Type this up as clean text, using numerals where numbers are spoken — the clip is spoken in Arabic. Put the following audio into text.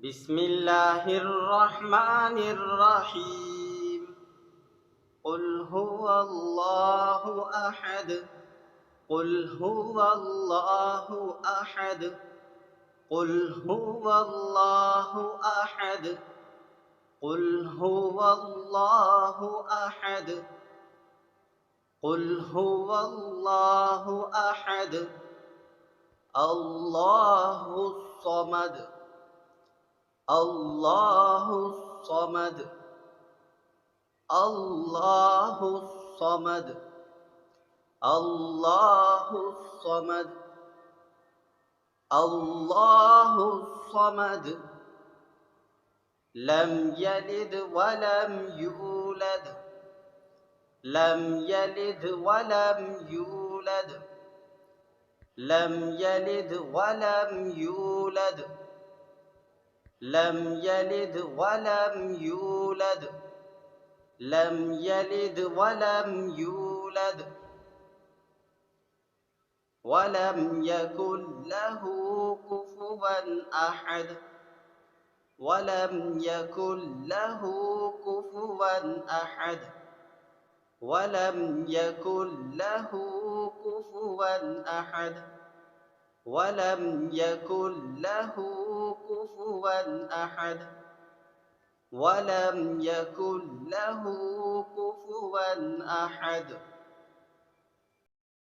بسم الله الرحمن الرحيم. قل هو الله أحد. قل هو الله أحد. قل هو الله أحد. قل هو الله أحد. قل هو الله أحد. الله الصمد. الله الصمد. الله الصمد. الله الصمد. الله الصمد. لم يلد ولم يولد. لم يلد ولم يولد. لم يلد ولم يولد. لم يلد ولم يولد. لم يلد ولم يولد. ولم يكن له كفوا أحد. ولم يكن له كفوا أحد. ولم يكن له كفوا أحد. ولم يكن له كفوا أحد. ولم يكن له كفوا أحد.